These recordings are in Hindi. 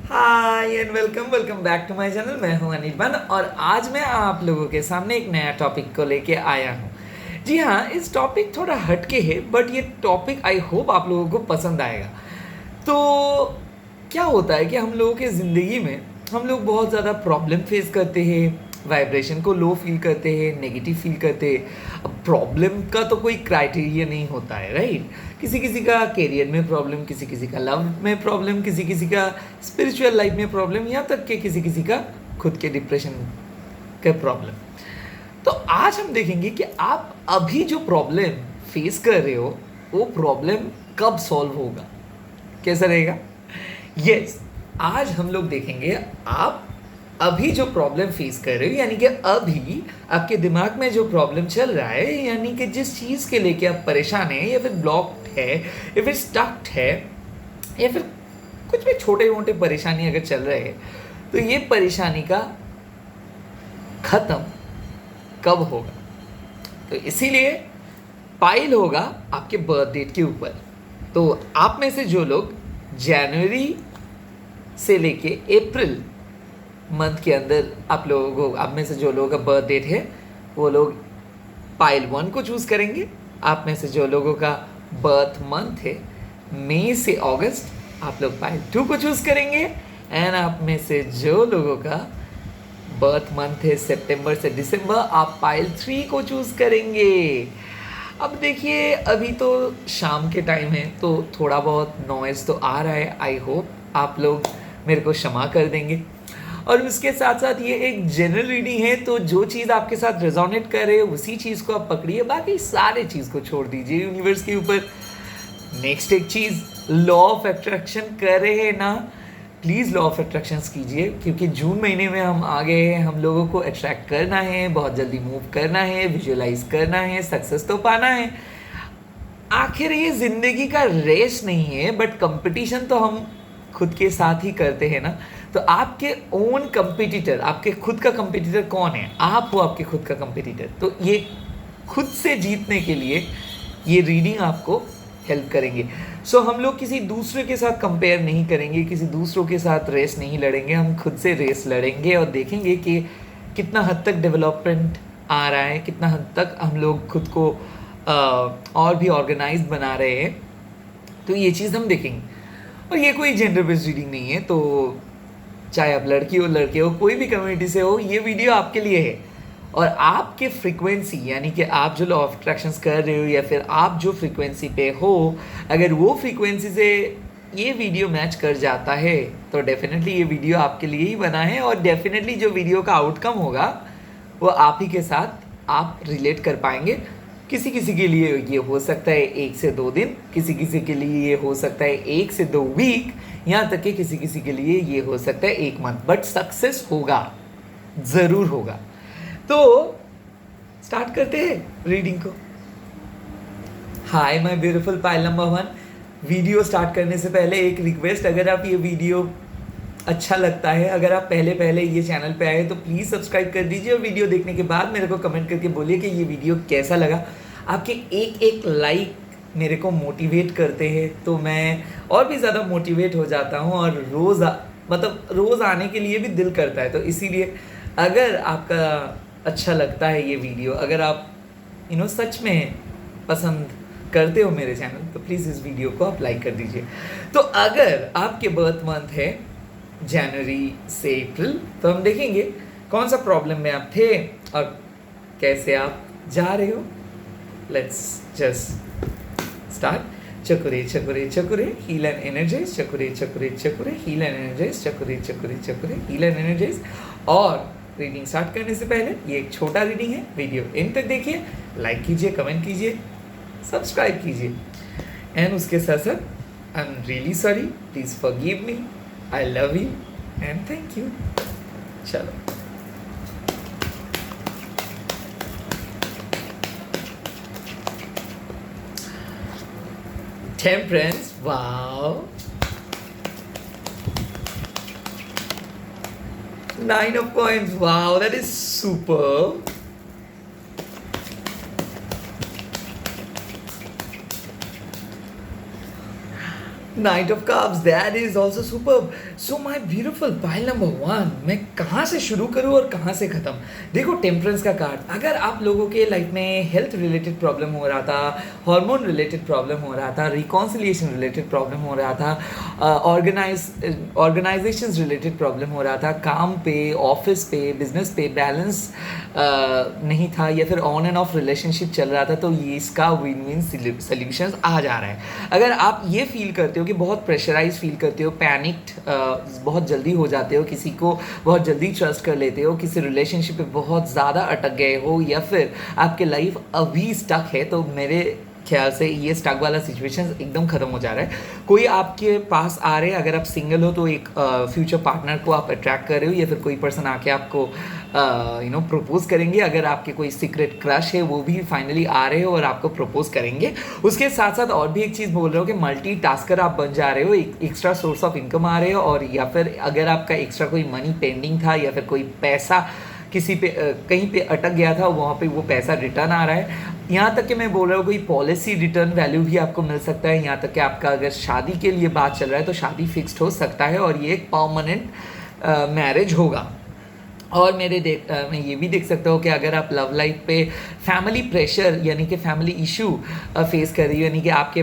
Hi and welcome back to my channel. मैं हूं अनिर्बान और आज मैं आप लोगों के सामने एक नया टॉपिक को लेके आया हूं। जी हाँ, इस टॉपिक थोड़ा हटके है बट ये टॉपिक आई होप आप लोगों को पसंद आएगा। तो क्या होता है कि हम लोगों के ज़िंदगी में हम लोग बहुत ज़्यादा प्रॉब्लम फेस करते हैं, वाइब्रेशन को लो फील करते हैं, नेगेटिव फील करते हैं। अब प्रॉब्लम का तो कोई क्राइटेरिया नहीं होता है, राइट। किसी किसी का करियर में प्रॉब्लम, किसी किसी का लव में प्रॉब्लम, किसी किसी का स्पिरिचुअल लाइफ में प्रॉब्लम, यहाँ तक कि किसी किसी का खुद के डिप्रेशन का प्रॉब्लम। तो आज हम देखेंगे कि आप अभी जो प्रॉब्लम फेस कर रहे हो वो प्रॉब्लम कब सॉल्व होगा, कैसा रहेगा। यस, आज हम लोग देखेंगे आप अभी जो प्रॉब्लम फेस कर रहे हो, यानी कि अभी आपके दिमाग में जो प्रॉब्लम चल रहा है, यानी कि जिस चीज़ के लेके आप परेशान हैं या फिर ब्लॉक्ड है या फिर स्टक्ड है या फिर कुछ भी छोटे मोटे परेशानी अगर चल रहे हैं, तो ये परेशानी का ख़त्म कब होगा। तो इसीलिए पाइल होगा आपके बर्थ डेट के ऊपर। तो आप में से जो लोग जनवरी से लेके अप्रैल मंथ के अंदर आप लोगों को, आप में से जो लोगों का बर्थ डेट है वो लोग पाइल 1 को चूज़ करेंगे। आप में से जो लोगों का बर्थ मंथ है मई से अगस्त, आप लोग पाइल 2 को चूज़ करेंगे। एंड आप में से जो लोगों का बर्थ मंथ है सितंबर से दिसंबर, आप पाइल 3 को चूज़ करेंगे। अब देखिए, अभी तो शाम के टाइम है तो थोड़ा बहुत नॉइज़ तो आ रहा है। आई होप आप लोग मेरे को क्षमा कर देंगे। और उसके साथ साथ ये एक जनरल रीडिंग है, तो जो चीज़ आपके साथ रेजोनेट कर रहे हो उसी चीज़ को आप पकड़िए, बाकी सारे चीज़ को छोड़ दीजिए यूनिवर्स के ऊपर। नेक्स्ट एक चीज़, लॉ ऑफ अट्रैक्शन कर रहे हैं ना, प्लीज़ लॉ ऑफ अट्रैक्शन कीजिए, क्योंकि जून महीने में हम आ गए हैं। हम लोगों को अट्रैक्ट करना है, बहुत जल्दी मूव करना है, विजुअलाइज करना है, सक्सेस तो पाना है। आखिर ये ज़िंदगी का रेस नहीं है, बट कंपटीशन तो हम खुद के साथ ही करते हैं ना। तो आपके ओन कंपटीटर, आपके खुद का कंपटीटर कौन है? आप हो आपके खुद का कंपटीटर। तो ये खुद से जीतने के लिए ये रीडिंग आपको हेल्प करेंगे। सो हम लोग किसी दूसरे के साथ कंपेयर नहीं करेंगे, किसी दूसरों के साथ रेस नहीं लड़ेंगे, हम खुद से रेस लड़ेंगे और देखेंगे कि कितना हद तक डेवलपमेंट आ रहा है, कितना हद तक हम लोग खुद को और भी ऑर्गेनाइज बना रहे हैं। तो ये चीज़ हम देखेंगे। और ये कोई जेंडर बेस्ड रीडिंग नहीं है, तो चाहे आप लड़की हो लड़के हो, कोई भी कम्युनिटी से हो, ये वीडियो आपके लिए है। और आपके फ्रीक्वेंसी, यानी कि आप जो लॉ ऑफ अट्रैक्शंस कर रहे हो या फिर आप जो फ्रीक्वेंसी पे हो, अगर वो फ्रीक्वेंसी से ये वीडियो मैच कर जाता है तो डेफिनेटली ये वीडियो आपके लिए ही बना है। और डेफिनेटली जो वीडियो का आउटकम होगा वो आप ही के साथ आप रिलेट कर पाएंगे। किसी किसी के लिए ये हो सकता है 1 से 2 दिन, किसी किसी के लिए ये हो सकता है 1 से 2 वीक, यहाँ तक कि किसी किसी के लिए ये हो सकता है 1 मंथ, बट सक्सेस होगा, ज़रूर होगा। तो स्टार्ट करते हैं रीडिंग को। Hi my beautiful pile number 1। Video start करने से पहले एक रिक्वेस्ट, अगर आप ये वीडियो अच्छा लगता है, अगर आप पहले पहले ये चैनल पे आए तो प्लीज़ सब्सक्राइब कर दीजिए। और वीडियो देखने के बाद मेरे को कमेंट करके बोलिए कि ये वीडियो कैसा लगा। आपके एक एक लाइक मेरे को मोटिवेट करते हैं, तो मैं और भी ज़्यादा मोटिवेट हो जाता हूँ और रोज़ आने के लिए भी दिल करता है। तो इसीलिए अगर आपका अच्छा लगता है ये वीडियो, अगर आप सच में पसंद करते हो मेरे चैनल, तो प्लीज़ इस वीडियो को आप लाइक कर दीजिए। तो अगर आपके बर्थ मंथ है जनवरी से अप्रैल, तो हम देखेंगे कौन सा प्रॉब्लम में आप थे और कैसे आप जा रहे हो। Let's just start. Cho ku rei cho ku rei cho ku rei heal and energise, cho ku rei cho ku rei cho ku rei heal and energise, cho ku rei cho ku rei cho ku rei heal and energise. और रीडिंग स्टार्ट करने से पहले ये एक छोटा रीडिंग है, वीडियो एंड तक देखिए, लाइक कीजिए, कमेंट कीजिए, सब्सक्राइब कीजिए। एंड उसके साथ साथ I am really sorry, please forgive me, I love you and thank you. चलो, Temperance, wow. 9 of coins, wow, that is super. Night of cups, that is also superb. So my beautiful pile number one, मैं कहाँ से शुरू करूँ और कहाँ से ख़त्म। देखो, टेम्परेंस का कार्ड, अगर आप लोगों के लाइफ में हेल्थ रिलेटेड प्रॉब्लम हो रहा था, हार्मोन रिलेटेड प्रॉब्लम हो रहा था, रिकॉन्सिलिएशन रिलेटेड प्रॉब्लम हो रहा था, ऑर्गेनाइजेशन रिलेटेड प्रॉब्लम हो रहा था, काम पे, ऑफिस पे, बिजनेस पे बैलेंस नहीं था, या फिर ऑन एंड ऑफ रिलेशनशिप चल रहा था, तो ये इसका विन विन सोल्यूशन आ जा रहा है। अगर आप ये फील करते हो कि बहुत प्रेशराइज फील करते हो, पैनिक्ड बहुत जल्दी हो जाते हो, किसी को बहुत जल्दी ट्रस्ट कर लेते हो, किसी रिलेशनशिप पे बहुत ज़्यादा अटक गए हो, या फिर आपके लाइफ अभी स्टक है, तो मेरे ख्याल से ये स्टक वाला सिचुएशन एकदम ख़त्म हो जा रहा है। कोई आपके पास आ रहे हैं, अगर आप सिंगल हो तो एक फ्यूचर पार्टनर को आप अट्रैक्ट कर रहे हो, या फिर कोई पर्सन आके आपको प्रपोज करेंगे। अगर आपके कोई सीक्रेट क्रश है, वो भी फाइनली आ रहे हो और आपको प्रपोज करेंगे। उसके साथ साथ और भी एक चीज़ बोल रहे हो कि मल्टी टास्कर आप बन जा रहे हो, एक एक्स्ट्रा सोर्स ऑफ इनकम आ रहे हो, और या फिर अगर आपका एक्स्ट्रा कोई मनी पेंडिंग था, या फिर कोई पैसा किसी पे कहीं पे अटक गया था, वहाँ पे वो पैसा रिटर्न आ रहा है। यहाँ तक कि मैं बोल रहा हूँ कोई पॉलिसी रिटर्न वैल्यू भी आपको मिल सकता है। यहाँ तक कि आपका अगर शादी के लिए बात चल रहा है तो शादी फिक्स्ड हो सकता है, और ये एक परमानेंट मैरिज होगा। और मैं ये भी देख सकता हूँ कि अगर आप लव लाइफ पे फैमिली प्रेशर यानी कि फैमिली इशू फेस कर रही हो, यानी कि आपके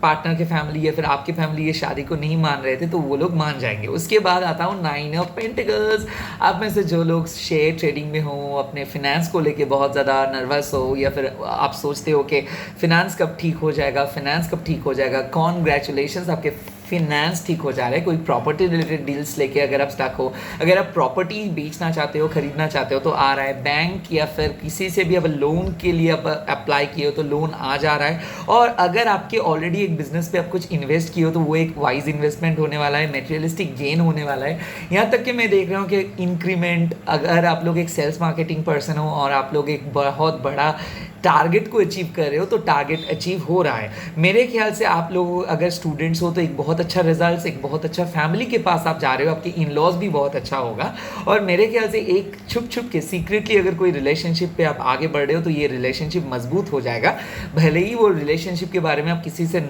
पार्टनर के फैमिली या फिर आपकी फैमिली ये शादी को नहीं मान रहे थे, तो वो लोग मान जाएंगे। उसके बाद आता हूँ 9 ऑफ पेंटिकल्स। आप में से जो लोग शेयर ट्रेडिंग में हो, अपने फिनेंस को लेके बहुत ज़्यादा नर्वस हो, या फिर आप सोचते हो कि फिनेंस कब ठीक हो जाएगा, फिनेंस कब ठीक हो जाएगा, कॉन्ग्रेचुलेशंस, आपके फिनेंस ठीक हो जा रहा है। कोई प्रॉपर्टी रिलेटेड डील्स लेके अगर आप स्टक हो, अगर आप प्रॉपर्टी बेचना चाहते हो, खरीदना चाहते हो, तो आ रहा है। बैंक या फिर किसी से भी अब लोन के लिए अब अप्लाई किए हो तो लोन आ जा रहा है। और अगर आपके ऑलरेडी एक बिजनेस पे आप कुछ इन्वेस्ट किए हो तो वो एक वाइज इन्वेस्टमेंट होने वाला है, मेटेरियलिस्टिक गेन होने वाला है। यहाँ तक कि मैं देख रहा हूँ कि इंक्रीमेंट, अगर आप लोग एक सेल्स मार्केटिंग पर्सन हो और आप लोग एक बहुत बड़ा टारगेट को अचीव कर रहे हो, तो टारगेट अचीव हो रहा है। मेरे ख्याल से आप लोग अगर स्टूडेंट्स हो तो एक बहुत अच्छा रिजल्ट, एक बहुत अच्छा फैमिली के पास आप जा रहे हो, आपके इन लॉज भी बहुत अच्छा होगा। और मेरे ख्याल से एक छुप छुप के सीक्रेटली अगर कोई रिलेशनशिप पे आप आगे बढ़ रहे हो तो ये रिलेशनशिप मजबूत हो जाएगा। भले ही वो रिलेशनशिप के बारे में आप किसी से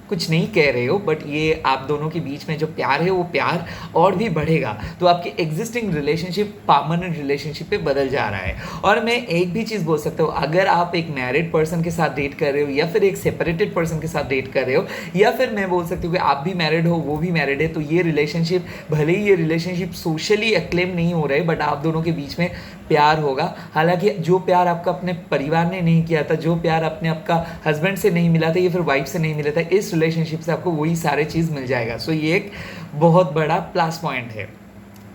कुछ नहीं कह रहे हो, बट ये आप दोनों के बीच में जो प्यार है वो प्यार और भी बढ़ेगा, तो आपकी एग्जिस्टिंग रिलेशनशिप परमानेंट रिलेशनशिप पे बदल जा रहा है। और मैं एक भी चीज़ बोल सकता हूँ, अगर आप एक मैरिड पर्सन के साथ डेट कर रहे हो, या फिर एक सेपरेटेड पर्सन के साथ डेट कर रहे हो, या फिर मैं बोल सकती हूँ कि आप भी मैरिड हो, वो भी मैरिड है, तो ये रिलेशनशिप, भले ही ये रिलेशनशिप सोशली एक्लेम नहीं हो रहे, बट आप दोनों के बीच में प्यार होगा। हालांकि जो प्यार आपका अपने परिवार ने नहीं किया था, जो प्यार अपने आपका हस्बैंड से नहीं मिला था या फिर वाइफ से नहीं मिला था, इस रिलेशनशिप से आपको वही सारे चीज़ मिल जाएगा। सो ये एक बहुत बड़ा प्लस पॉइंट है।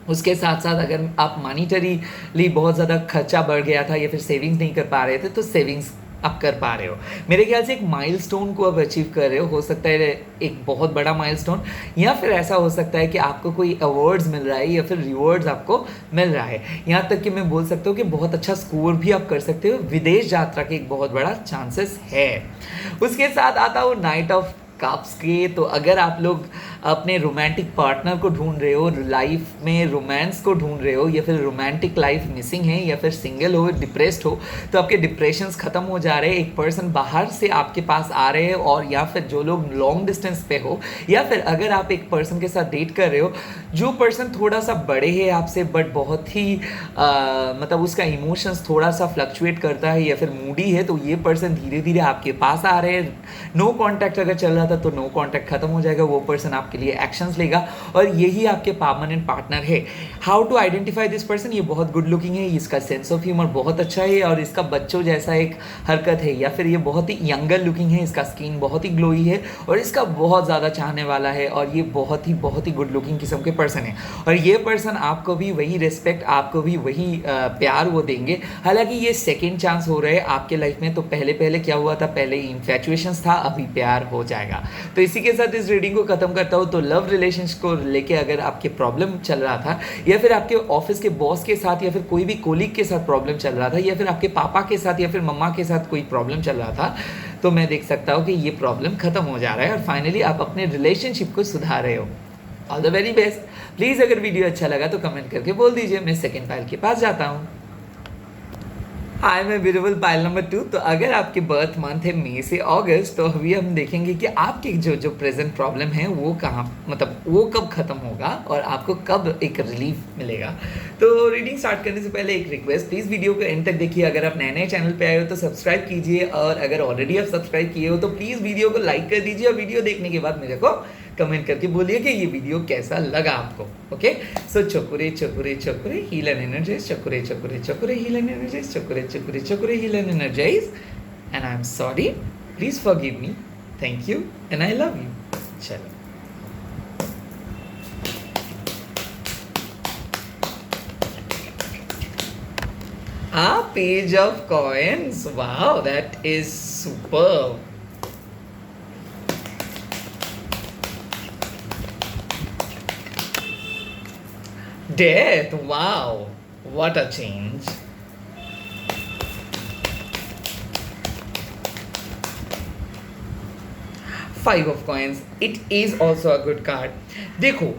उसके साथ साथ अगर आप मॉनिटरीली बहुत ज़्यादा खर्चा बढ़ गया था या फिर सेविंग्स नहीं कर पा रहे थे, तो सेविंग्स आप कर पा रहे हो। मेरे ख्याल से एक माइलस्टोन को आप अचीव कर रहे हो सकता है एक बहुत बड़ा माइलस्टोन, या फिर ऐसा हो सकता है कि आपको कोई अवार्ड्स मिल रहा है या फिर रिवॉर्ड्स आपको मिल रहा है। यहाँ तक कि मैं बोल सकता हूँ कि बहुत अच्छा स्कोर भी आप कर सकते हो, विदेश यात्रा के एक बहुत बड़ा चांसेस है। उसके साथ आता हूँ नाइट ऑफ कप्स के। तो अगर आप लोग अपने रोमांटिक पार्टनर को ढूंढ रहे हो, लाइफ में रोमांस को ढूंढ रहे हो, या फिर रोमांटिक लाइफ मिसिंग है, या फिर सिंगल हो, डिप्रेस्ड हो, तो आपके डिप्रेशंस खत्म हो जा रहे हैं। एक पर्सन बाहर से आपके पास आ रहे हैं, और या फिर जो लोग लॉन्ग डिस्टेंस पे हो, या फिर अगर आप एक पर्सन के साथ डेट कर रहे हो, जो पर्सन थोड़ा सा बड़े है आपसे, बट बहुत ही मतलब उसका इमोशंस थोड़ा सा फ्लक्चुएट करता है या फिर मूडी है, तो ये पर्सन धीरे धीरे आपके पास आ रहे हैं। नो कॉन्टैक्ट अगर चल रहा था तो नो कॉन्टैक्ट खत्म हो जाएगा, वो पर्सन आपके लिए एक्शंस लेगा, और यही आपके परमानेंट पार्टनर है। How to identify this person? ये बहुत गुड लुकिंग है, इसका सेंस ऑफ ह्यूमर बहुत अच्छा है, और इसका बच्चों जैसा एक हरकत है, या फिर ये बहुत ही यंगर लुकिंग है, इसका स्किन बहुत ही ग्लोई है, और इसका बहुत ज़्यादा चाहने वाला है, और ये बहुत ही गुड लुकिंग किस्म के पर्सन है। और ये पर्सन आपको भी वही रिस्पेक्ट, आपको भी वही प्यार वो देंगे। हालांकि ये सेकेंड चांस हो रहे हैं आपके लाइफ में, तो पहले क्या हुआ था, पहले इन्फैचुएशंस था, अभी प्यार हो जाएगा। तो इसी के साथ इस रीडिंग को खत्म करता हूँ। तो लव रिलेशंस को लेके अगर आपके प्रॉब्लम चल रहा था, या फिर आपके ऑफिस के बॉस के साथ, या फिर कोई भी कोलीग के साथ प्रॉब्लम चल रहा था, या फिर आपके पापा के साथ या फिर मम्मा के साथ कोई प्रॉब्लम चल रहा था, तो मैं देख सकता हूँ कि ये प्रॉब्लम खत्म हो जा रहा है, और फाइनली आप अपने रिलेशनशिप को सुधार रहे हो। All the very best. Please अगर वीडियो अच्छा लगा तो कमेंट करके बोल दीजिए। मैं सेकेंड फाइल के पास जाता हूँ। हाय मैं ब्यूटीफुल पाइल नंबर 2। तो अगर आपके बर्थ मंथ है मई से अगस्त, तो अभी हम देखेंगे कि आपके जो जो प्रेजेंट प्रॉब्लम है वो कहाँ, मतलब वो कब खत्म होगा और आपको कब एक रिलीफ मिलेगा। तो रीडिंग स्टार्ट करने से पहले एक रिक्वेस्ट, प्लीज़ वीडियो को एंड तक देखिए। अगर आप नए नए चैनल पे आए हो तो सब्सक्राइब कीजिए, और अगर ऑलरेडी आप सब्सक्राइब किए हो तो प्लीज़ वीडियो को लाइक कर दीजिए, और वीडियो देखने के बाद मेरे को कमेंट करके बोलिए कि ये वीडियो कैसा लगा आपको। Okay, so cho ku rei cho ku rei cho ku rei heal and energise, cho ku rei cho ku rei cho ku rei heal and energise, cho ku rei cho ku rei cho ku rei heal and energise. And I am sorry, please forgive me, thank you and I love you. चलो, a page of coins, wow, that is superb. Death, wow, what a change. Five of coins, it is also a good card. देखो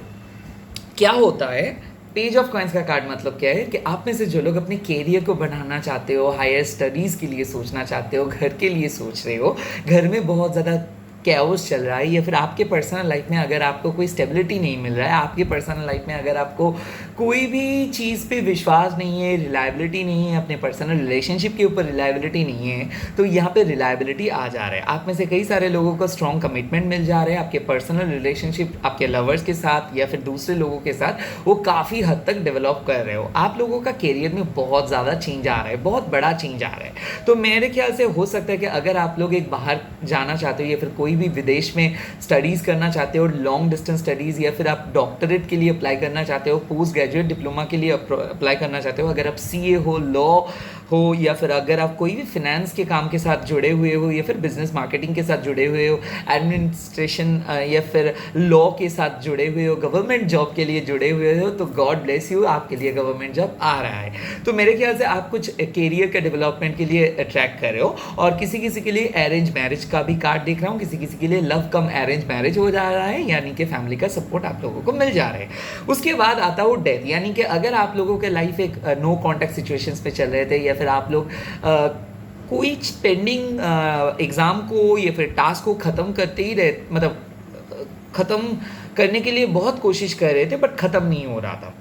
क्या होता है, पेज ऑफ कॉइन्स का कार्ड मतलब क्या है कि आप में से जो लोग अपने कैरियर को बढ़ाना चाहते हो, हायर स्टडीज़ के लिए सोचना चाहते हो, घर के लिए सोच रहे हो, घर में बहुत ज़्यादा कैओस चल रहा है, या फिर आपके पर्सनल लाइफ में अगर आपको कोई स्टेबिलिटी नहीं मिल रहा है, आपके पर्सनल लाइफ में अगर आपको कोई भी चीज़ पे विश्वास नहीं है, रिलायबिलिटी नहीं है, अपने पर्सनल रिलेशनशिप के ऊपर रिलायबिलिटी नहीं है, तो यहाँ पे रिलायबिलिटी आ जा रहा है। आप में से कई सारे लोगों को स्ट्रॉन्ग कमिटमेंट मिल जा रहे हैं, आपके पर्सनल रिलेशनशिप आपके लवर्स के साथ या फिर दूसरे लोगों के साथ वो काफ़ी हद तक डेवलप कर रहे हो। आप लोगों का कैरियर में बहुत ज़्यादा चेंज आ रहा है, बहुत बड़ा चेंज आ रहा है। तो मेरे ख्याल से हो सकता है कि अगर आप लोग एक बाहर जाना चाहते हो या फिर कोई भी विदेश में स्टडीज़ करना चाहते हो, लॉन्ग डिस्टेंस स्टडीज़, या फिर आप डॉक्टरेट के लिए अप्लाई करना चाहते हो, पोस्ट ग्रेजुएट डिप्लोमा के लिए अप्लाई करना चाहते हो, अगर आप सीए हो, लॉ हो, या फिर अगर आप कोई भी फिनेंस के काम के साथ जुड़े हुए हो, या फिर बिजनेस मार्केटिंग के साथ जुड़े हुए हो, एडमिनिस्ट्रेशन या फिर लॉ के साथ जुड़े हुए हो, गवर्नमेंट जॉब के लिए जुड़े हुए हो, तो गॉड ब्लेस यू, आपके लिए गवर्नमेंट जॉब आ रहा है। तो मेरे ख्याल से आप कुछ कैरियर के डेवलपमेंट के लिए अट्रैक्ट कर रहे हो, और किसी किसी के लिए अरेंज मैरिज का भी कार्ड देख रहा हूँ, किसी किसी के लिए लव कम अरेंज मैरिज हो जा रहा है, यानी कि फैमिली का सपोर्ट आप लोगों को मिल जा रहा है। उसके बाद आता हो डेथ, यानी कि अगर आप लोगों के लाइफ एक नो कॉन्टैक्ट सिचुएशंस पे चल रहे थे, या फिर आप लोग कोई पेंडिंग एग्ज़ाम को या फिर टास्क को ख़त्म करते ही रहे, मतलब ख़त्म करने के लिए बहुत कोशिश कर रहे थे बट ख़त्म नहीं हो रहा था,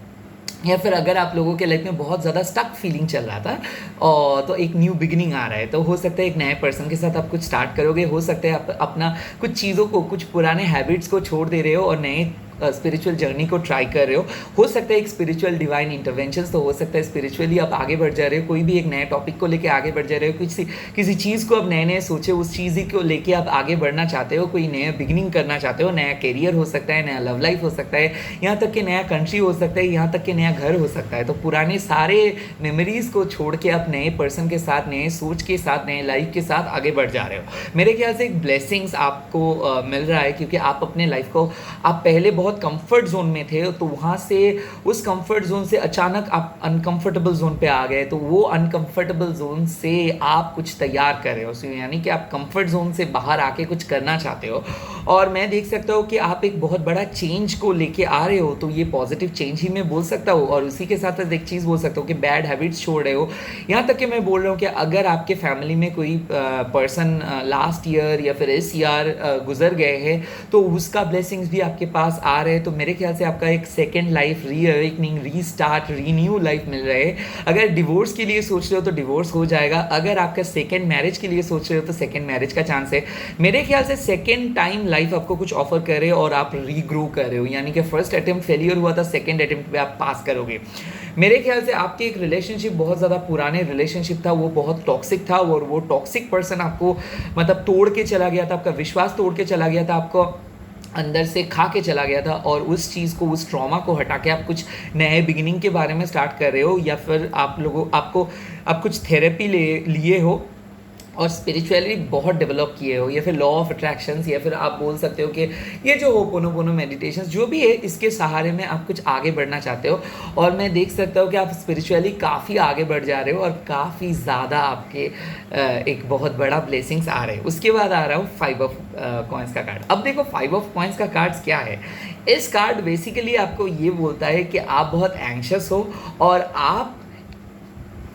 या फिर अगर आप लोगों के लाइफ में बहुत ज़्यादा स्टक फीलिंग चल रहा था, और तो एक न्यू बिगिनिंग आ रहा है, तो हो सकता है एक नए पर्सन के साथ आप कुछ स्टार्ट करोगे, हो सकता है आप अपना कुछ चीज़ों को, कुछ पुराने हैबिट्स को छोड़ दे रहे हो और नए स्पिरिचुअल जर्नी को ट्राई कर रहे हो सकता है एक स्पिरिचुअल डिवाइन इंटरवेंशंस, तो हो सकता है स्पिरिचुअली आप आगे बढ़ जा रहे हो, कोई भी एक नए टॉपिक को लेके आगे बढ़ जा रहे हो, किसी चीज़ को आप नए नए सोचे, उस चीज़ को लेके आप आगे बढ़ना चाहते हो, कोई नया बिगिनिंग करना चाहते हो, नया कैरियर हो सकता है, नया लव लाइफ हो सकता है, यहाँ तक कि नया कंट्री हो सकता है, यहाँ तक कि नया घर हो सकता है। तो पुराने सारे मेमोरीज़ को छोड़ के आप नए पर्सन के साथ, नए सोच के साथ, नए लाइफ के साथ आगे बढ़ जा रहे हो। मेरे ख्याल से एक ब्लेसिंग्स आपको मिल रहा है, क्योंकि आप अपने लाइफ को, आप पहले बहुत कंफर्ट जोन में थे, तो वहाँ से, उस कंफर्ट जोन से अचानक आप अनकंफर्टेबल जोन पे आ गए, तो वो अनकंफर्टेबल जोन से आप कुछ तैयार कर रहे हो, यानी कि आप कंफर्ट जोन से बाहर आके कुछ करना चाहते हो, और मैं देख सकता हूँ कि आप एक बहुत बड़ा चेंज को लेके आ रहे हो, तो ये पॉजिटिव चेंज ही मैं बोल सकता हूँ। और उसी के साथ साथ एक चीज़ बोल सकता हूँ कि बैड हैबिट्स छोड़ रहे हो, यहाँ तक कि मैं बोल रहा हूँ कि अगर आपके फैमिली में कोई पर्सन लास्ट ईयर या फिर इस ईयर गुजर गए हैं, तो उसका ब्लेसिंग्स भी आपके पास आ रहे हैं। तो मेरे ख्याल से आपका एक second life, reawakening, restart, renew life मिल रहा है। अगर डिवोर्स के लिए सोच रहे हो तो डिवोर्स हो जाएगा, अगर आपका सेकेंड मैरिज के लिए सोच रहे हो तो सेकेंड मैरिज का चांस है। मेरे ख्याल से सेकेंड टाइम लाइफ आपको कुछ ऑफर कर रहे हो और आप रीग्रो कर रहे हो, यानी कि फर्स्ट अटेम्प्ट फेलियर हुआ था, सेकेंड अटेम्प्ट पे आप पास करोगे। मेरे ख्याल से आपकी एक रिलेशनशिप, बहुत ज़्यादा पुराने रिलेशनशिप था, वो बहुत टॉक्सिक था, और वो टॉक्सिक पर्सन आपको मतलब तोड़ के चला गया था, आपका विश्वास तोड़ के चला गया था, आपको अंदर से खा के चला गया था, और उस चीज़ को, उस ट्रॉमा को हटा के आप कुछ नए बिगिनिंग के बारे में स्टार्ट कर रहे हो, या फिर आप कुछ थेरेपी लिए हो और स्पिरिचुअली बहुत डेवलप किए हो, या फिर लॉ ऑफ अट्रैक्शंस, या फिर आप बोल सकते हो कि ये जो होपोनोपोनो मेडिटेशंस जो भी है, इसके सहारे में आप कुछ आगे बढ़ना चाहते हो। और मैं देख सकता हूँ कि आप स्पिरिचुअली काफ़ी आगे बढ़ जा रहे हो, और काफ़ी ज़्यादा आपके एक बहुत बड़ा ब्लेसिंग्स आ रहे हैं। उसके बाद आ रहा हूँ 5 ऑफ कॉइन्स का कार्ड। अब देखो 5 ऑफ कॉइन्स का कार्ड्स क्या है। इस कार्ड बेसिकली आपको ये बोलता है कि आप बहुत एंग्शियस हो, और आप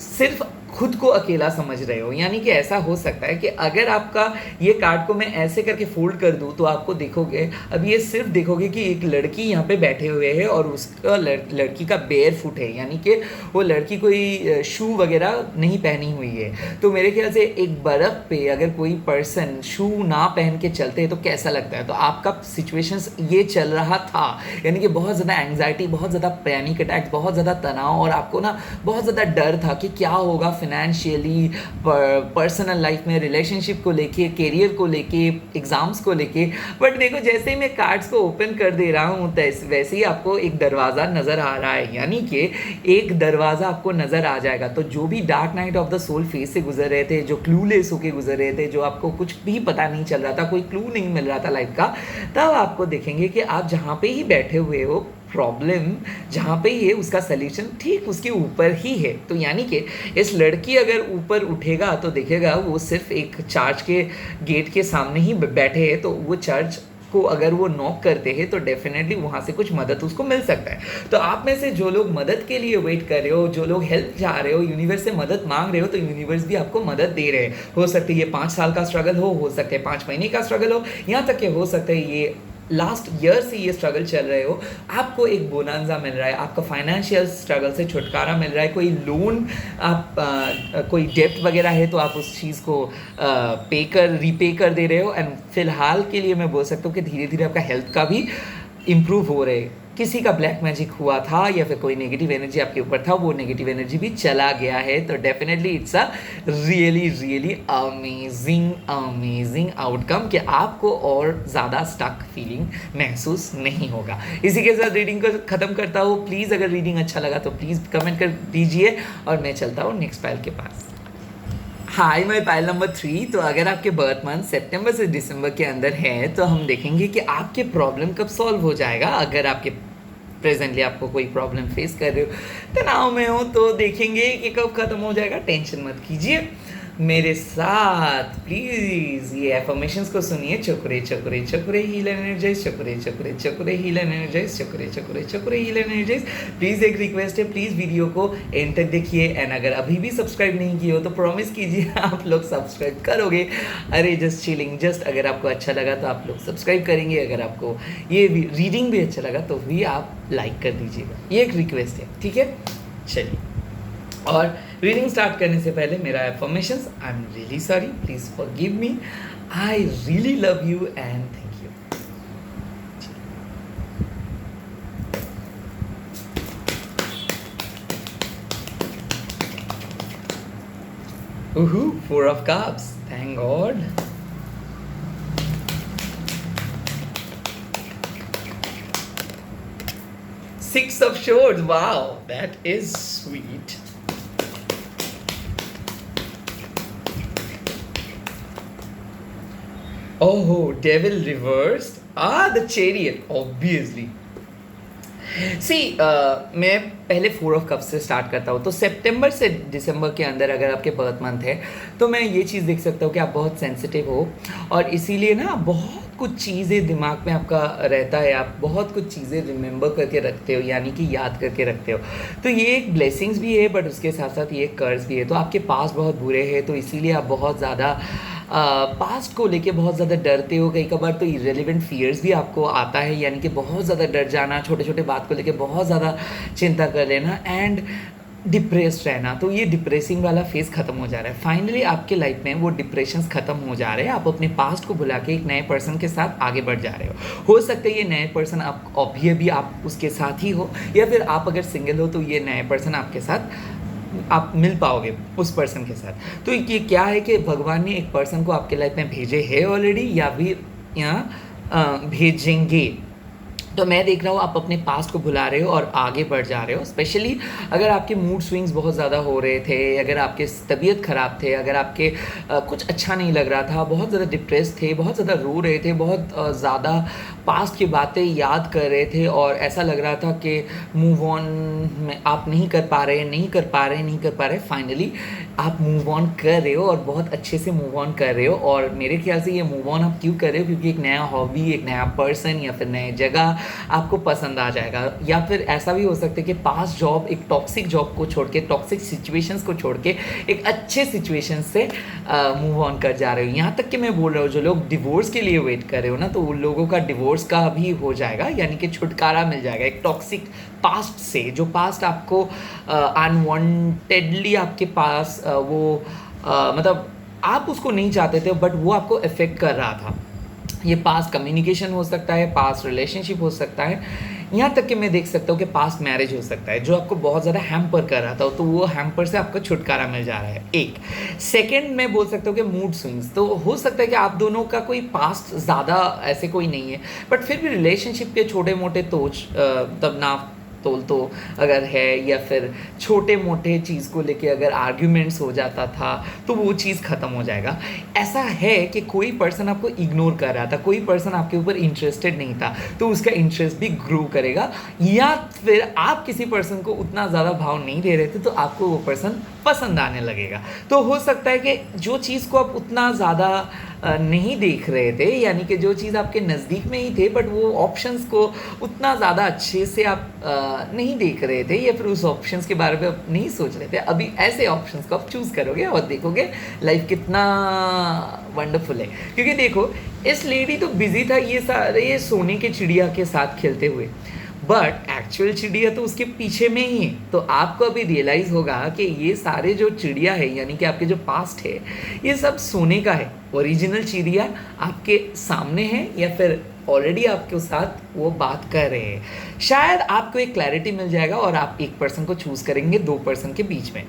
सिर्फ खुद को अकेला समझ रहे हो। यानी कि ऐसा हो सकता है कि अगर आपका ये कार्ड को मैं ऐसे करके फोल्ड कर दूं तो आपको देखोगे, अब ये सिर्फ देखोगे कि एक लड़की यहाँ पे बैठे हुए है और उसका लड़की का बेयर फुट है, यानी कि वो लड़की कोई शू वगैरह नहीं पहनी हुई है। तो मेरे ख्याल से एक बर्फ़ पे अगर कोई पर्सन शू ना पहन के चलते हैं तो कैसा लगता है। तो आपका सिचुएशंस ये चल रहा था, यानी कि बहुत ज़्यादा एंग्जाइटी, बहुत ज़्यादा पैनिक अटैक, बहुत ज़्यादा तनाव, और आपको ना बहुत ज़्यादा डर था कि क्या होगा फाइनेंशियली, पर्सनल लाइफ में, रिलेशनशिप को लेके, करियर को लेके, एग्ज़ाम्स को लेके। बट देखो, जैसे ही मैं कार्ड्स को ओपन कर दे रहा हूँ वैसे ही आपको एक दरवाज़ा नज़र आ रहा है, यानी कि एक दरवाज़ा आपको नज़र आ जाएगा। तो जो भी dark night of the soul phase से गुजर रहे थे, जो क्लूलेस होके गुजर रहे थे, जो आपको कुछ भी पता नहीं चल रहा था, कोई क्लू नहीं मिल रहा था लाइफ का, तब आपको देखेंगे कि आप जहाँ पे ही बैठे हुए हो, प्रॉब्लम जहाँ पे ही है उसका सल्यूशन ठीक उसके ऊपर ही है। तो यानी कि इस लड़की अगर ऊपर उठेगा तो देखेगा वो सिर्फ एक चर्च के गेट के सामने ही बैठे हैं, तो वो चर्च को अगर वो नॉक करते हैं तो डेफिनेटली वहाँ से कुछ मदद उसको मिल सकता है। तो आप में से जो लोग मदद के लिए वेट कर रहे हो, जो लोग हेल्प चाह रहे हो, यूनिवर्स से मदद मांग रहे हो, तो यूनिवर्स भी आपको मदद दे रहे हैं। हो सकता है ये 5 साल का स्ट्रगल हो सकता है 5 महीने का स्ट्रगल हो, यहाँ तक कि हो सकता है ये लास्ट ईयर से ये स्ट्रगल चल रहे हो, आपको एक बोनांजा मिल रहा है, आपका फाइनेंशियल स्ट्रगल से छुटकारा मिल रहा है, कोई लोन, आप कोई डेप्ट वगैरह है तो आप उस चीज़ को रीपे कर दे रहे हो। एंड फिलहाल के लिए मैं बोल सकता हूँ कि धीरे धीरे आपका हेल्थ का भी इम्प्रूव हो रहे है। किसी का ब्लैक मैजिक हुआ था या फिर कोई नेगेटिव एनर्जी आपके ऊपर था, वो नेगेटिव एनर्जी भी चला गया है। तो definitely it's a really amazing outcome कि आपको और ज़्यादा स्टक फीलिंग महसूस नहीं होगा। इसी के साथ रीडिंग को ख़त्म करता हूँ। प्लीज़ अगर रीडिंग अच्छा लगा तो प्लीज़ कमेंट कर दीजिए और मैं चलता हूँ नेक्स्ट फाइल के पास। हाय, मैं पाइल नंबर 3। तो अगर आपके बर्थ मंथ सितंबर से दिसंबर के अंदर है तो हम देखेंगे कि आपके प्रॉब्लम कब सॉल्व हो जाएगा। अगर आपके प्रेजेंटली आपको कोई प्रॉब्लम फेस कर रहे हो, तनाव में हो, तो देखेंगे कि कब ख़त्म हो जाएगा। टेंशन मत कीजिए, मेरे साथ प्लीज़ ये एफर्मेशंस को सुनिए। Cho ku rei cho ku rei cho ku rei heal energise, cho ku rei cho ku rei cho ku rei heal energise, cho ku rei cho ku rei cho ku rei heal energise. Please एक रिक्वेस्ट है, प्लीज़ वीडियो को एंड तक देखिए। एंड अगर अभी भी सब्सक्राइब नहीं किए हो तो प्रॉमिस कीजिए आप लोग सब्सक्राइब करोगे। अरे जस्ट चिलिंग, जस्ट अगर आपको अच्छा लगा तो आप लोग सब्सक्राइब करेंगे। अगर आपको ये रीडिंग भी अच्छा लगा तो भी आप लाइक कर दीजिएगा, ये एक रिक्वेस्ट है, ठीक है। चलिए, और रीडिंग स्टार्ट करने से पहले मेरा affirmations, I am really sorry, please forgive me, I really love you and thank you. Woohoo, 4 of Cups, thank God. Six of Swords, wow, that is sweet. Oh, Devil reversed. The Chariot, obviously. सी मैं पहले 4 ऑफ कप से स्टार्ट करता हूँ। तो सितंबर से दिसंबर के अंदर अगर आपके बर्थ मंथ है तो मैं ये चीज़ देख सकता हूँ कि आप बहुत सेंसिटिव हो, और इसीलिए ना बहुत कुछ चीज़ें दिमाग में आपका रहता है, आप बहुत कुछ चीज़ें रिमेंबर करके रखते हो, यानी कि याद करके रखते हो। तो ये एक ब्लेसिंग्स भी है, बट उसके साथ साथ ये एक कर्ज भी है। तो आपके पास बहुत बुरे हैं, तो इसीलिए आप बहुत ज़्यादा पास्ट को लेके बहुत ज़्यादा डरते हो। कई कबार तो इरेलीवेंट फियर्स भी आपको आता है, यानी कि बहुत ज़्यादा डर जाना, छोटे छोटे बात को लेके बहुत ज़्यादा चिंता कर लेना एंड डिप्रेस्ड रहना। तो ये डिप्रेसिंग वाला फेज़ ख़त्म हो जा रहा है। फाइनली आपके लाइफ में वो डिप्रेशंस ख़त्म हो जा रहे हैं। आप अपने पास्ट को भुला के एक नए पर्सन के साथ आगे बढ़ जा रहे हो सकता है ये नए पर्सन आप अभी आप उसके साथ ही हो, या फिर आप अगर सिंगल हो तो ये नए पर्सन आपके साथ आप मिल पाओगे उस पर्सन के साथ। तो ये क्या है कि भगवान ने एक पर्सन को आपके लाइफ में भेजे है ऑलरेडी, या भी यहाँ भेजेंगे। तो मैं देख रहा हूँ आप अपने पास्ट को भुला रहे हो और आगे बढ़ जा रहे हो। स्पेशली अगर आपके मूड स्विंग्स बहुत ज़्यादा हो रहे थे, अगर आपके तबीयत ख़राब थे, अगर आपके कुछ अच्छा नहीं लग रहा था, बहुत ज़्यादा डिप्रेस थे, बहुत ज़्यादा रो रहे थे, बहुत ज़्यादा पास्ट की बातें याद कर रहे थे, और ऐसा लग रहा था कि मूव ऑन में आप नहीं कर पा रहे। फाइनली आप मूव ऑन कर रहे हो और बहुत अच्छे से मूव ऑन कर रहे हो। और मेरे ख्याल से ये मूव ऑन आप क्यों कर रहे हो, क्योंकि एक नया हॉबी, एक नया पर्सन या फिर नए जगह आपको पसंद आ जाएगा। या फिर ऐसा भी हो सकता है कि पास्ट जॉब, एक टॉक्सिक जॉब को छोड़ के, टॉक्सिक सिचुएशंस को छोड़ के एक अच्छे सिचुएशन से मूव ऑन कर जा रहे हो। यहाँ तक कि मैं बोल रहा हूँ जो लोग डिवोर्स के लिए वेट कर रहे हो ना, तो उन लोगों का डिवोर्स का भी हो जाएगा, यानी कि छुटकारा मिल जाएगा एक टॉक्सिक पास्ट से, जो पास्ट आपको अनवांटेडली आपके पास मतलब आप उसको नहीं चाहते थे बट वो आपको इफेक्ट कर रहा था। ये पास्ट कम्युनिकेशन हो सकता है, पास्ट रिलेशनशिप हो सकता है, यहाँ तक कि मैं देख सकता हूँ कि पास्ट मैरिज हो सकता है जो आपको बहुत ज़्यादा हैम्पर कर रहा था, तो वो हैम्पर से आपको छुटकारा मिल जा रहा है। एक सेकंड मैं बोल सकता हूँ कि मूड स्विंग्स, तो हो सकता है कि आप दोनों का कोई पास्ट ज़्यादा ऐसे कोई नहीं है बट फिर भी रिलेशनशिप के छोटे मोटे तब ना तोल तो अगर है, या फिर छोटे मोटे चीज़ को लेके अगर आर्ग्यूमेंट्स हो जाता था तो वो चीज़ ख़त्म हो जाएगा। ऐसा है कि कोई पर्सन आपको इग्नोर कर रहा था, कोई पर्सन आपके ऊपर इंटरेस्टेड नहीं था, तो उसका इंटरेस्ट भी ग्रो करेगा। या फिर आप किसी पर्सन को उतना ज़्यादा भाव नहीं दे रहे थे तो आपको वो पर्सन पसंद आने लगेगा। तो हो सकता है कि जो चीज़ को आप उतना ज़्यादा नहीं देख रहे थे, यानी कि जो चीज़ आपके नज़दीक में ही थे बट वो ऑप्शंस को उतना ज़्यादा अच्छे से आप नहीं देख रहे थे, या फिर उस ऑप्शंस के बारे में आप नहीं सोच रहे थे, अभी ऐसे ऑप्शंस को आप चूज़ करोगे और देखोगे लाइफ कितना वंडरफुल है। क्योंकि देखो इस लेडी तो बिजी था ये सारे सोने के चिड़िया के साथ खेलते हुए, बट एक्चुअल चिड़िया तो उसके पीछे में ही है। तो आपको अभी रियलाइज़ होगा कि ये सारे जो चिड़िया है, यानी कि आपके जो पास्ट है, ये सब सोने का है। ओरिजिनल चिड़िया आपके सामने है या फिर ऑलरेडी आपके साथ वो बात कर रहे हैं। शायद आपको एक क्लैरिटी मिल जाएगा और आप एक पर्सन को चूज़ करेंगे दो पर्सन के बीच में,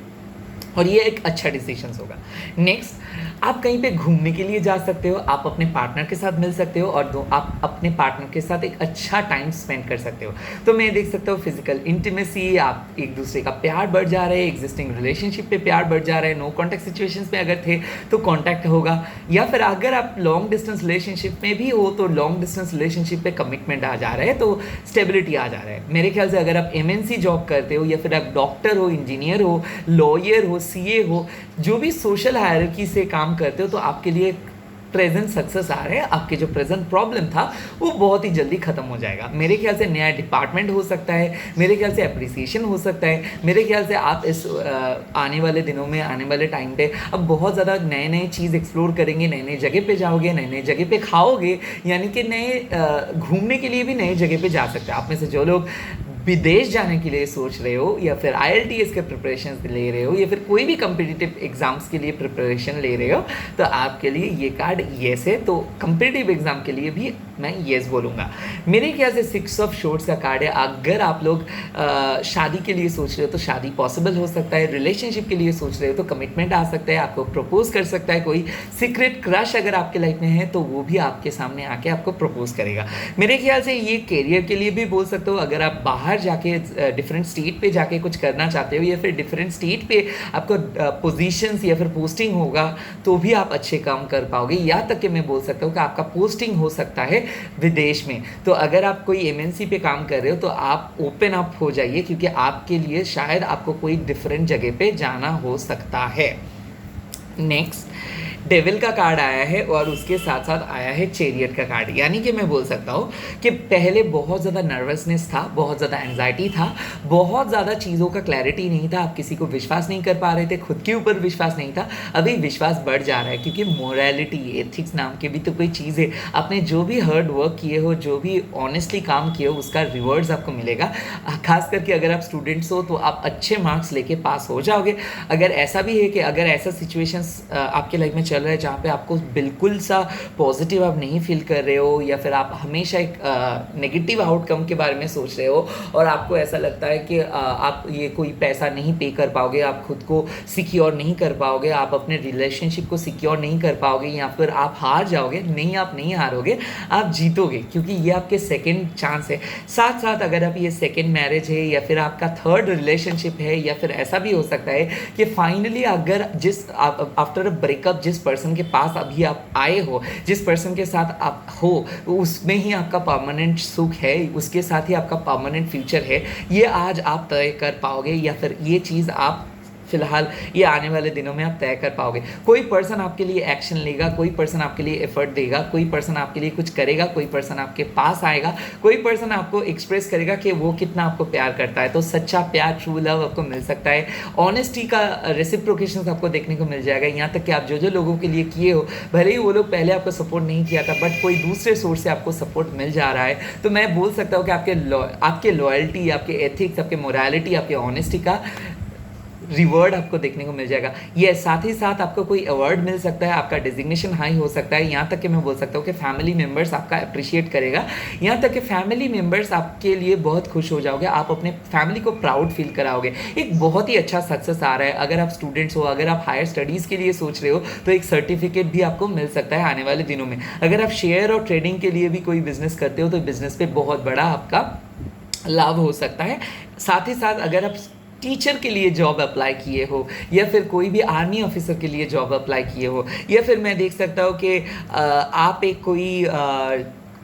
और ये एक अच्छा डिसीजन होगा। नेक्स्ट, आप कहीं पे घूमने के लिए जा सकते हो, आप अपने पार्टनर के साथ मिल सकते हो और आप अपने पार्टनर के साथ एक अच्छा टाइम स्पेंड कर सकते हो। तो मैं देख सकता हूँ फिजिकल इंटीमेसी, आप एक दूसरे का प्यार बढ़ जा रहे हैं, एग्जिस्टिंग रिलेशनशिप पे प्यार बढ़ जा रहे हैं, नो कॉन्टैक्ट सिचुएशंस में अगर थे तो कॉन्टैक्ट होगा, या फिर अगर आप लॉन्ग डिस्टेंस रिलेशनशिप में भी हो तो लॉन्ग डिस्टेंस रिलेशनशिप पे कमिटमेंट आ जा रहा है, तो स्टेबिलिटी आ जा रहा है। मेरे ख्याल से अगर आप MNC जॉब करते हो, या फिर आप डॉक्टर हो, इंजीनियर हो, लॉयर हो, CA हो, जो भी सोशल हायरार्की से काम करते हो, तो आपके लिए प्रेजेंट सक्सेस आ रहे हैं। आपके जो प्रेजेंट प्रॉब्लम था वो बहुत ही जल्दी खत्म हो जाएगा। मेरे ख्याल से नया डिपार्टमेंट हो सकता है, मेरे ख्याल से अप्रिसिएशन हो सकता है, मेरे ख्याल से आप इस आने वाले दिनों में, आने वाले टाइम पे अब बहुत ज़्यादा नए नए चीज़ एक्सप्लोर करेंगे, नए नए जगह पे जाओगे, नए नए जगह पे खाओगे, यानी कि नए घूमने के लिए भी नए जगह पे जा सकते हैं। आप में से जो लोग विदेश जाने के लिए सोच रहे हो, या फिर IELTS के प्रिपरेशन ले रहे हो, या फिर कोई भी कम्पिटिटिव एग्जाम्स के लिए प्रिपरेशन ले रहे हो, तो आपके लिए ये कार्ड येस है। तो कम्पिटिटिव एग्जाम के लिए भी मैं येस बोलूँगा। मेरे ख्याल से 6 ऑफ शॉर्ट्स का कार्ड है। अगर आप लोग शादी के लिए सोच रहे हो तो शादी पॉसिबल हो सकता है, रिलेशनशिप के लिए सोच रहे हो तो कमिटमेंट आ सकता है, आपको प्रपोज कर सकता है कोई सीक्रेट क्रश अगर आपके लाइफ में है तो वो भी आपके सामने आके आपको प्रपोज करेगा। मेरे ख्याल से ये करियर के लिए भी बोल सकते हो, अगर आप बाहर जाके डिफरेंट स्टेट पे जाके कुछ करना चाहते हो, या फिर डिफरेंट स्टेट पे आपको पोजीशंस या फिर पोस्टिंग होगा तो भी आप अच्छे काम कर पाओगे। यहाँ तक कि मैं बोल सकता हूँ कि आपका पोस्टिंग हो सकता है विदेश में। तो अगर आप कोई MNC पे काम कर रहे हो तो आप ओपन अप हो जाइए, क्योंकि आपके लिए शायद आपको कोई डिफरेंट जगह पे जाना हो सकता है। नेक्स्ट, डेविल का कार्ड आया है और उसके साथ साथ आया है चैरियट का कार्ड, यानी कि मैं बोल सकता हूँ कि पहले बहुत ज़्यादा नर्वसनेस था, बहुत ज़्यादा एंजाइटी था, बहुत ज़्यादा चीज़ों का क्लैरिटी नहीं था, आप किसी को विश्वास नहीं कर पा रहे थे, खुद के ऊपर विश्वास नहीं था। अभी विश्वास बढ़ जा रहा है, क्योंकि मोरालिटी, एथिक्स नाम की भी तो कोई चीज़ है। आपने जो भी हार्ड वर्क किए हो, जो भी ऑनेस्टली काम किए हो, उसका रिवॉर्ड्स आपको मिलेगा। खास करके अगर आप स्टूडेंट्स हो तो आप अच्छे मार्क्स लेके पास हो जाओगे। अगर ऐसा भी है कि अगर ऐसा सिचुएशंस आपके लाइफ में चल रहा है जहाँ पे आपको बिल्कुल सा पॉजिटिव आप नहीं फील कर रहे हो, या फिर आप हमेशा एक नेगेटिव आउटकम के बारे में सोच रहे हो, और आपको ऐसा लगता है कि आप ये कोई पैसा नहीं पे कर पाओगे, आप खुद को सिक्योर नहीं कर पाओगे, आप अपने रिलेशनशिप को सिक्योर नहीं कर पाओगे, या फिर आप हार जाओगे। नहीं, आप नहीं हारोगे, आप जीतोगे, क्योंकि ये आपके सेकेंड चांस है। साथ साथ अगर आप ये सेकेंड मैरिज है, या फिर आपका थर्ड रिलेशनशिप है, या फिर ऐसा भी हो सकता है कि फाइनली अगर आफ्टर अ ब्रेकअप जिस पर्सन के पास अभी आप आए हो, जिस पर्सन के साथ आप हो, उसमें ही आपका परमानेंट सुख है, उसके साथ ही आपका परमानेंट फ्यूचर है, ये आज आप तय कर पाओगे, या फिर ये चीज़ आप फिलहाल ये आने वाले दिनों में आप तय कर पाओगे। कोई पर्सन आपके लिए एक्शन लेगा, कोई पर्सन आपके लिए एफर्ट देगा, कोई पर्सन आपके लिए कुछ करेगा, कोई पर्सन आपके पास आएगा, कोई पर्सन आपको एक्सप्रेस करेगा कि वो कितना आपको प्यार करता है। तो सच्चा प्यार, ट्रू लव आपको मिल सकता है। ऑनेस्टी का रेसिप्रोकेशन आपको देखने को मिल जाएगा। यहाँ तक कि आप जो जो लोगों के लिए किए हो, भले ही वो लोग पहले आपको सपोर्ट नहीं किया था, बट कोई दूसरे सोर्स से आपको सपोर्ट मिल जा रहा है। तो मैं बोल सकता हूँ कि आपके लॉयल्टी, आपके एथिक्स, आपके मोरालिटी, आपके ऑनेस्टी का रिवॉर्ड आपको देखने को मिल जाएगा। ये साथ ही साथ आपको कोई अवार्ड मिल सकता है, आपका डिजिग्नेशन हाई हो सकता है। यहाँ तक कि मैं बोल सकता हूँ कि फैमिली मेम्बर्स आपका अप्रिशिएट करेगा। यहाँ तक कि फैमिली मेम्बर्स आपके लिए बहुत खुश हो जाओगे, आप अपने फैमिली को प्राउड फील कराओगे। एक बहुत ही अच्छा सक्सेस आ रहा है। अगर आप स्टूडेंट्स हो, अगर आप हायर स्टडीज़ के लिए सोच रहे हो, तो एक सर्टिफिकेट भी आपको मिल सकता है आने वाले दिनों में। अगर आप शेयर और ट्रेडिंग के लिए भी कोई बिजनेस करते हो, तो बिजनेस पे बहुत बड़ा आपका लाभ हो सकता है। साथ ही साथ अगर आप टीचर के लिए जॉब अप्लाई किए हो, या फिर कोई भी आर्मी ऑफिसर के लिए जॉब अप्लाई किए हो, या फिर मैं देख सकता हूँ कि आप एक कोई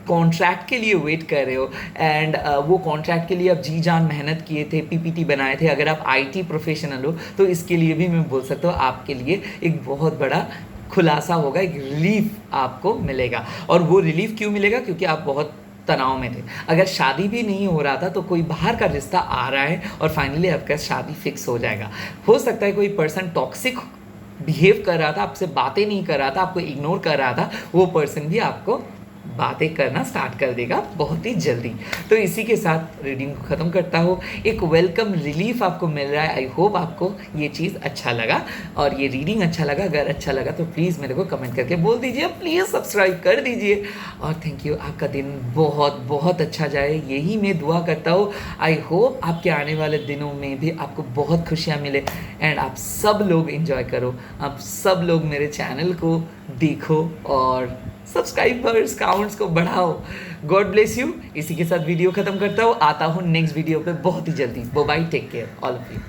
कॉन्ट्रैक्ट के लिए वेट कर रहे हो, एंड वो कॉन्ट्रैक्ट के लिए आप जी जान मेहनत किए थे, पीपीटी बनाए थे। अगर आप आईटी प्रोफेशनल हो, तो इसके लिए भी मैं बोल सकता हूँ आपके लिए एक बहुत बड़ा खुलासा होगा, एक रिलीफ आपको मिलेगा। और वो रिलीफ क्यों मिलेगा? क्योंकि आप बहुत तनाव में थे। अगर शादी भी नहीं हो रहा था, तो कोई बाहर का रिश्ता आ रहा है और फाइनली आपका शादी फिक्स हो जाएगा। हो सकता है कोई पर्सन टॉक्सिक बिहेव कर रहा था, आपसे बातें नहीं कर रहा था, आपको इग्नोर कर रहा था, वो पर्सन भी आपको बातें करना स्टार्ट कर देगा बहुत ही जल्दी। तो इसी के साथ रीडिंग को ख़त्म करता हूँ। एक वेलकम रिलीफ आपको मिल रहा है। आई होप आपको ये चीज़ अच्छा लगा और ये रीडिंग अच्छा लगा। अगर अच्छा लगा तो प्लीज़ मेरे को कमेंट करके बोल दीजिए, प्लीज़ सब्सक्राइब कर दीजिए। और थैंक यू। आपका दिन बहुत बहुत अच्छा जाए, यही मैं दुआ करता हूँ। आई होप आपके आने वाले दिनों में भी आपको बहुत खुशियाँ मिले एंड आप सब लोग इंजॉय करो, आप सब लोग मेरे चैनल को देखो और सब्सक्राइबर्स काउंट्स को बढ़ाओ। God bless you. इसी के साथ वीडियो खत्म करता हूँ। आता हूँ नेक्स्ट वीडियो पे बहुत ही जल्दी। Bye, take care all of you.